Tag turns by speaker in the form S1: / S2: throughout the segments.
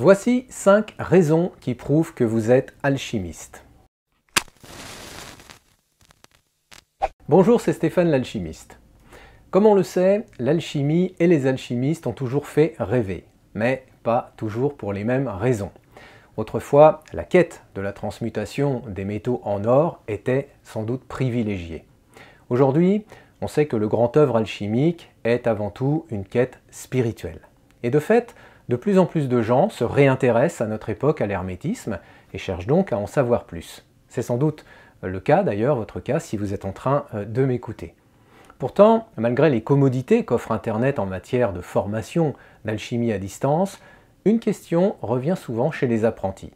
S1: Voici 5 raisons qui prouvent que vous êtes alchimiste. Bonjour, c'est Stéphane l'alchimiste. Comme on le sait, l'alchimie et les alchimistes ont toujours fait rêver, mais pas toujours pour les mêmes raisons. Autrefois, la quête de la transmutation des métaux en or était sans doute privilégiée. Aujourd'hui, on sait que le grand œuvre alchimique est avant tout une quête spirituelle. Et de fait, de plus en plus de gens se réintéressent à notre époque à l'hermétisme et cherchent donc à en savoir plus. C'est sans doute le cas d'ailleurs, votre cas, si vous êtes en train de m'écouter. Pourtant, malgré les commodités qu'offre Internet en matière de formation d'alchimie à distance, une question revient souvent chez les apprentis.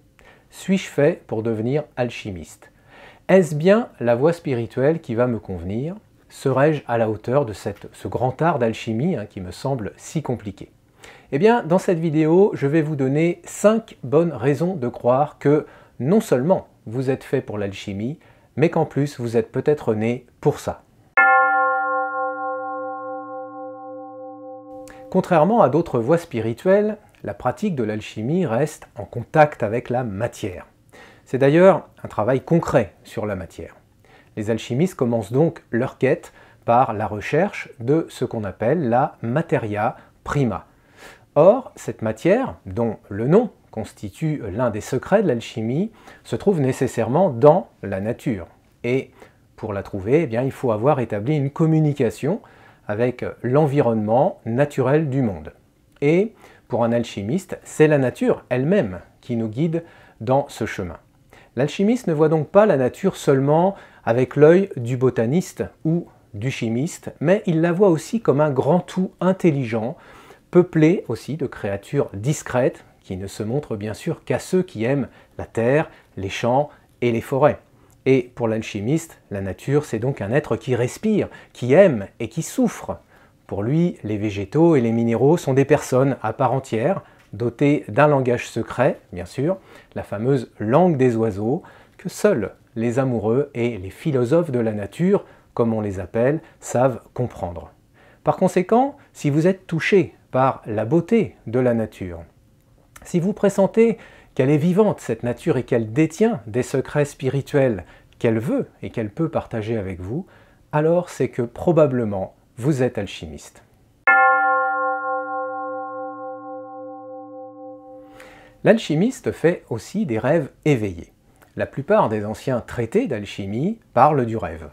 S1: Suis-je fait pour devenir alchimiste? Est-ce bien la voie spirituelle qui va me convenir? Serais-je à la hauteur de ce grand art d'alchimie qui me semble si compliqué? Eh bien, dans cette vidéo, je vais vous donner 5 bonnes raisons de croire que non seulement vous êtes fait pour l'alchimie, mais qu'en plus vous êtes peut-être né pour ça. Contrairement à d'autres voies spirituelles, la pratique de l'alchimie reste en contact avec la matière. C'est d'ailleurs un travail concret sur la matière. Les alchimistes commencent donc leur quête par la recherche de ce qu'on appelle la materia prima. Or, cette matière, dont le nom constitue l'un des secrets de l'alchimie, se trouve nécessairement dans la nature. Et pour la trouver, eh bien, il faut avoir établi une communication avec l'environnement naturel du monde. Et pour un alchimiste, c'est la nature elle-même qui nous guide dans ce chemin. L'alchimiste ne voit donc pas la nature seulement avec l'œil du botaniste ou du chimiste, mais il la voit aussi comme un grand tout intelligent, peuplé aussi de créatures discrètes qui ne se montrent bien sûr qu'à ceux qui aiment la terre, les champs et les forêts. Et pour l'alchimiste, la nature c'est donc un être qui respire, qui aime et qui souffre. Pour lui, les végétaux et les minéraux sont des personnes à part entière, dotées d'un langage secret, bien sûr, la fameuse langue des oiseaux, que seuls les amoureux et les philosophes de la nature, comme on les appelle, savent comprendre. Par conséquent, si vous êtes touché par la beauté de la nature, si vous pressentez qu'elle est vivante, cette nature, et qu'elle détient des secrets spirituels qu'elle veut et qu'elle peut partager avec vous, alors c'est que probablement vous êtes alchimiste. L'alchimiste fait aussi des rêves éveillés. La plupart des anciens traités d'alchimie parlent du rêve.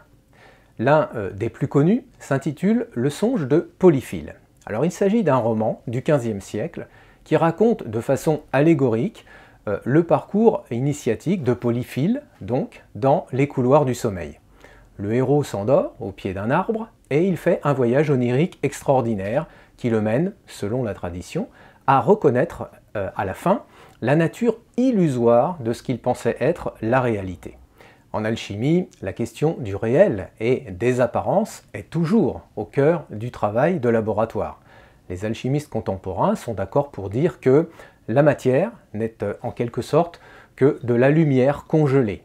S1: L'un des plus connus s'intitule « Le songe de Polyphile ». Alors il s'agit d'un roman du XVe siècle qui raconte de façon allégorique le parcours initiatique de Polyphile, donc, dans les couloirs du sommeil. Le héros s'endort au pied d'un arbre et il fait un voyage onirique extraordinaire qui le mène, selon la tradition, à reconnaître à la fin la nature illusoire de ce qu'il pensait être la réalité. En alchimie, la question du réel et des apparences est toujours au cœur du travail de laboratoire. Les alchimistes contemporains sont d'accord pour dire que la matière n'est en quelque sorte que de la lumière congelée,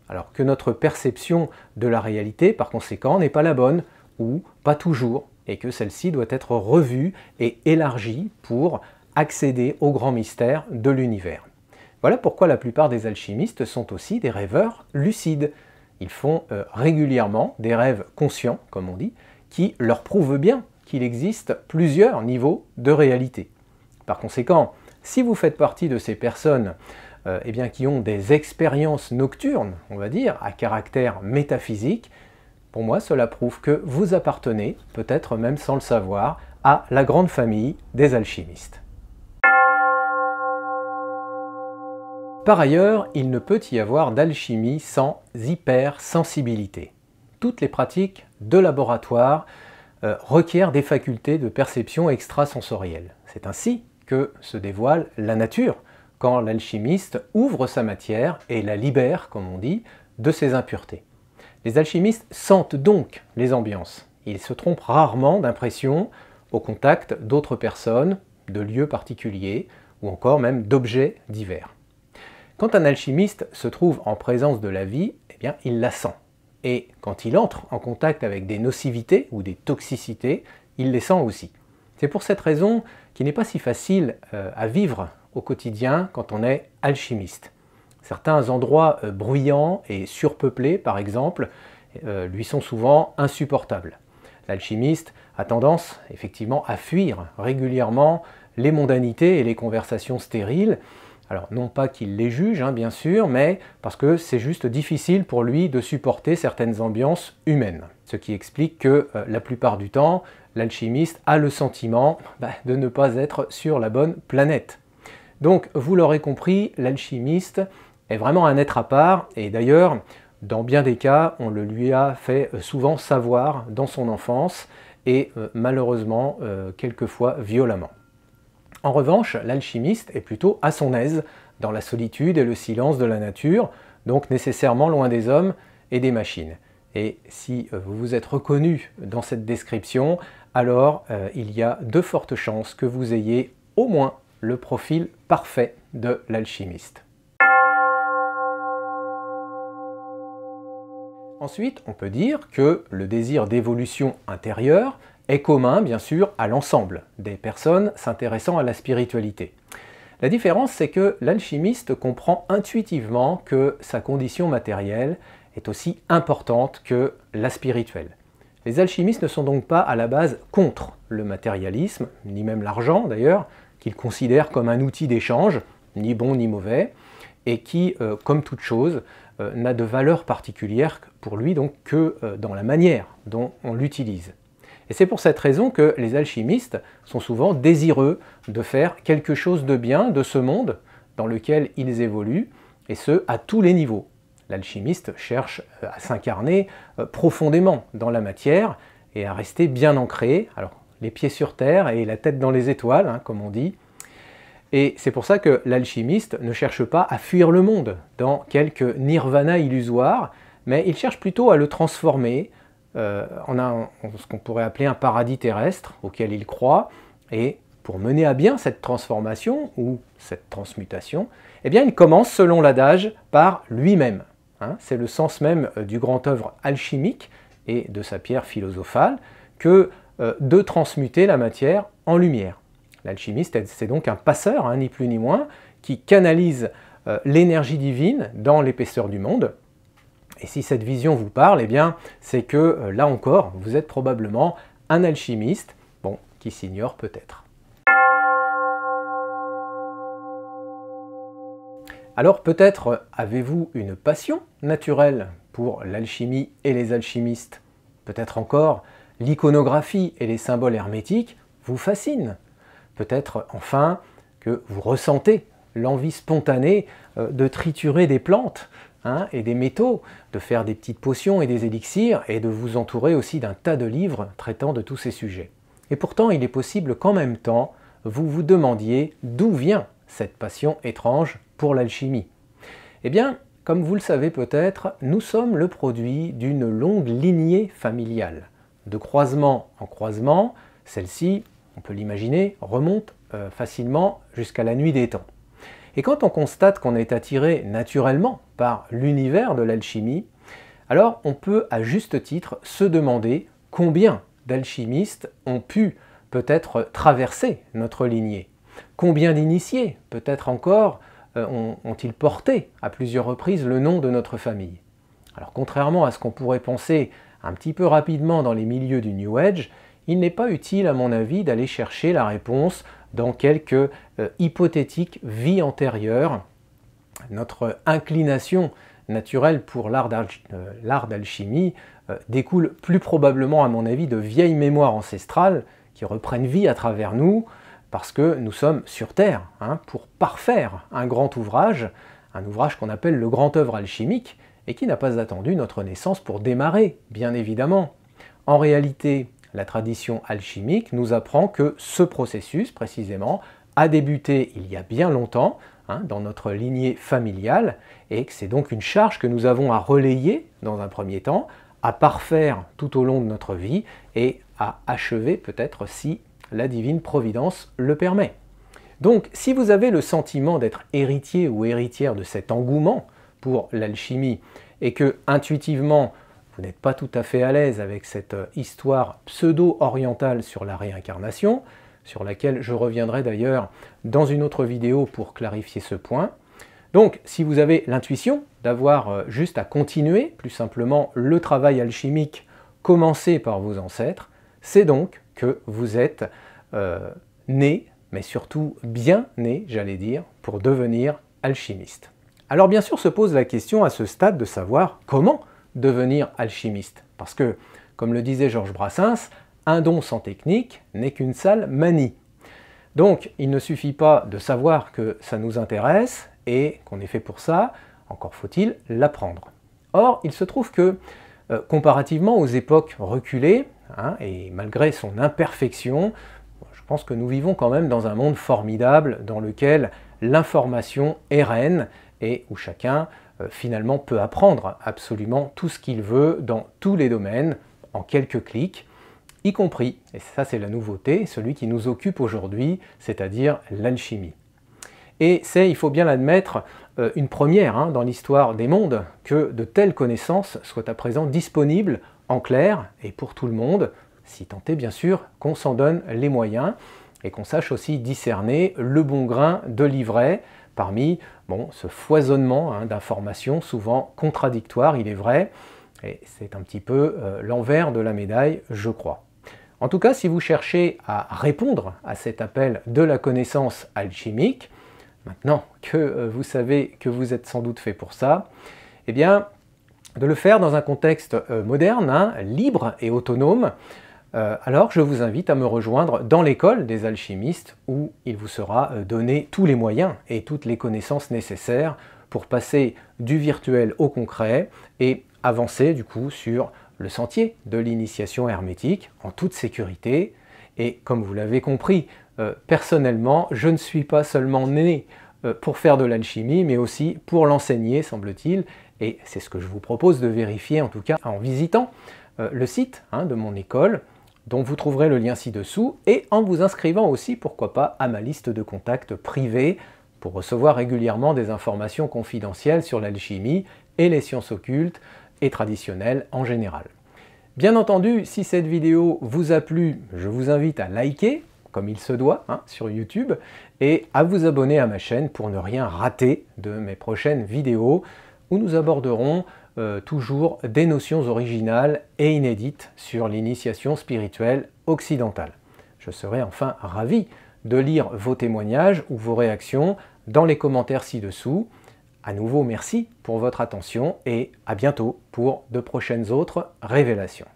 S1: alors que notre perception de la réalité, par conséquent, n'est pas la bonne, ou pas toujours, et que celle-ci doit être revue et élargie pour accéder au grand mystère de l'univers. Voilà pourquoi la plupart des alchimistes sont aussi des rêveurs lucides. Ils font régulièrement des rêves conscients, comme on dit, qui leur prouvent bien qu'il existe plusieurs niveaux de réalité. Par conséquent, si vous faites partie de ces personnes eh bien, qui ont des expériences nocturnes, on va dire, à caractère métaphysique, pour moi cela prouve que vous appartenez, peut-être même sans le savoir, à la grande famille des alchimistes. Par ailleurs, il ne peut y avoir d'alchimie sans hypersensibilité. Toutes les pratiques de laboratoire requièrent des facultés de perception extrasensorielle. C'est ainsi que se dévoile la nature, quand l'alchimiste ouvre sa matière et la libère, comme on dit, de ses impuretés. Les alchimistes sentent donc les ambiances. Ils se trompent rarement d'impression au contact d'autres personnes, de lieux particuliers, ou encore même d'objets divers. Quand un alchimiste se trouve en présence de la vie, eh bien, il la sent. Et quand il entre en contact avec des nocivités ou des toxicités, il les sent aussi. C'est pour cette raison qu'il n'est pas si facile à vivre au quotidien quand on est alchimiste. Certains endroits bruyants et surpeuplés, par exemple, lui sont souvent insupportables. L'alchimiste a tendance effectivement à fuir régulièrement les mondanités et les conversations stériles. Alors non pas qu'il les juge, bien sûr, mais parce que c'est juste difficile pour lui de supporter certaines ambiances humaines. Ce qui explique que la plupart du temps, l'alchimiste a le sentiment de ne pas être sur la bonne planète. Donc vous l'aurez compris, l'alchimiste est vraiment un être à part, et d'ailleurs, dans bien des cas, on le lui a fait souvent savoir dans son enfance, et malheureusement, quelquefois violemment. En revanche, l'alchimiste est plutôt à son aise dans la solitude et le silence de la nature, donc nécessairement loin des hommes et des machines. Et si vous vous êtes reconnu dans cette description, alors il y a de fortes chances que vous ayez au moins le profil parfait de l'alchimiste. Ensuite, on peut dire que le désir d'évolution intérieure est commun, bien sûr, à l'ensemble des personnes s'intéressant à la spiritualité. La différence, c'est que l'alchimiste comprend intuitivement que sa condition matérielle est aussi importante que la spirituelle. Les alchimistes ne sont donc pas à la base contre le matérialisme, ni même l'argent d'ailleurs, qu'ils considèrent comme un outil d'échange, ni bon ni mauvais, et qui, comme toute chose, n'a de valeur particulière pour lui donc que dans la manière dont on l'utilise. Et c'est pour cette raison que les alchimistes sont souvent désireux de faire quelque chose de bien de ce monde dans lequel ils évoluent, et ce, à tous les niveaux. L'alchimiste cherche à s'incarner profondément dans la matière et à rester bien ancré, alors les pieds sur terre et la tête dans les étoiles, comme on dit. Et c'est pour ça que l'alchimiste ne cherche pas à fuir le monde dans quelque nirvana illusoire, mais il cherche plutôt à le transformer en ce qu'on pourrait appeler un paradis terrestre auquel il croit. Et pour mener à bien cette transformation ou cette transmutation, eh bien il commence selon l'adage par lui-même. C'est le sens même du grand œuvre alchimique et de sa pierre philosophale que de transmuter la matière en lumière. L'alchimiste, c'est donc un passeur, ni plus ni moins, qui canalise l'énergie divine dans l'épaisseur du monde. Et si cette vision vous parle, eh bien, c'est que, là encore, vous êtes probablement un alchimiste, qui s'ignore peut-être. Alors peut-être avez-vous une passion naturelle pour l'alchimie et les alchimistes. Peut-être encore l'iconographie et les symboles hermétiques vous fascinent. Peut-être enfin que vous ressentez l'envie spontanée de triturer des plantes et des métaux, de faire des petites potions et des élixirs, et de vous entourer aussi d'un tas de livres traitant de tous ces sujets. Et pourtant, il est possible qu'en même temps, vous vous demandiez d'où vient cette passion étrange pour l'alchimie. Eh bien, comme vous le savez peut-être, nous sommes le produit d'une longue lignée familiale. De croisement en croisement, celle-ci, on peut l'imaginer, remonte facilement jusqu'à la nuit des temps. Et quand on constate qu'on est attiré naturellement par l'univers de l'alchimie, alors on peut à juste titre se demander combien d'alchimistes ont pu peut-être traverser notre lignée. Combien d'initiés, peut-être encore, ont-ils porté à plusieurs reprises le nom de notre famille? Alors contrairement à ce qu'on pourrait penser un petit peu rapidement dans les milieux du New Age, il n'est pas utile à mon avis d'aller chercher la réponse dans quelques hypothétiques vies antérieures. Notre inclination naturelle pour l'art d'alchimie découle plus probablement à mon avis de vieilles mémoires ancestrales qui reprennent vie à travers nous parce que nous sommes sur Terre pour parfaire un grand ouvrage, un ouvrage qu'on appelle le grand œuvre alchimique et qui n'a pas attendu notre naissance pour démarrer, bien évidemment. En réalité, la tradition alchimique nous apprend que ce processus, précisément, a débuté il y a bien longtemps, dans notre lignée familiale, et que c'est donc une charge que nous avons à relayer, dans un premier temps, à parfaire tout au long de notre vie, et à achever peut-être si la divine providence le permet. Donc, si vous avez le sentiment d'être héritier ou héritière de cet engouement pour l'alchimie, et que, intuitivement, vous n'êtes pas tout à fait à l'aise avec cette histoire pseudo-orientale sur la réincarnation, sur laquelle je reviendrai d'ailleurs dans une autre vidéo pour clarifier ce point. Donc, si vous avez l'intuition d'avoir juste à continuer, plus simplement, le travail alchimique commencé par vos ancêtres, c'est donc que vous êtes né, mais surtout bien né, j'allais dire, pour devenir alchimiste. Alors bien sûr se pose la question à ce stade de savoir comment devenir alchimiste. Parce que, comme le disait Georges Brassens, un don sans technique n'est qu'une sale manie. Donc il ne suffit pas de savoir que ça nous intéresse et qu'on est fait pour ça, encore faut-il l'apprendre. Or, il se trouve que, comparativement aux époques reculées, et malgré son imperfection, je pense que nous vivons quand même dans un monde formidable dans lequel l'information est reine et où chacun finalement peut apprendre absolument tout ce qu'il veut dans tous les domaines en quelques clics, y compris, et ça c'est la nouveauté, celui qui nous occupe aujourd'hui, c'est-à-dire l'alchimie. Et c'est, il faut bien l'admettre, une première dans l'histoire des mondes que de telles connaissances soient à présent disponibles en clair et pour tout le monde, si tant est bien sûr qu'on s'en donne les moyens et qu'on sache aussi discerner le bon grain de l'ivraie parmi ce foisonnement d'informations souvent contradictoires, il est vrai, et c'est un petit peu l'envers de la médaille, je crois. En tout cas, si vous cherchez à répondre à cet appel de la connaissance alchimique, maintenant que vous savez que vous êtes sans doute fait pour ça, eh bien, de le faire dans un contexte moderne, libre et autonome, alors je vous invite à me rejoindre dans l'école des alchimistes où il vous sera donné tous les moyens et toutes les connaissances nécessaires pour passer du virtuel au concret et avancer du coup sur le sentier de l'initiation hermétique en toute sécurité. Et comme vous l'avez compris, personnellement, je ne suis pas seulement né pour faire de l'alchimie, mais aussi pour l'enseigner, semble-t-il, et c'est ce que je vous propose de vérifier en tout cas en visitant le site de mon école, dont vous trouverez le lien ci-dessous, et en vous inscrivant aussi, pourquoi pas, à ma liste de contacts privés pour recevoir régulièrement des informations confidentielles sur l'alchimie et les sciences occultes et traditionnelles en général. Bien entendu, si cette vidéo vous a plu, je vous invite à liker, comme il se doit, sur YouTube, et à vous abonner à ma chaîne pour ne rien rater de mes prochaines vidéos, où nous aborderons toujours des notions originales et inédites sur l'initiation spirituelle occidentale. Je serai enfin ravi de lire vos témoignages ou vos réactions dans les commentaires ci-dessous. À nouveau, merci pour votre attention et à bientôt pour de prochaines autres révélations.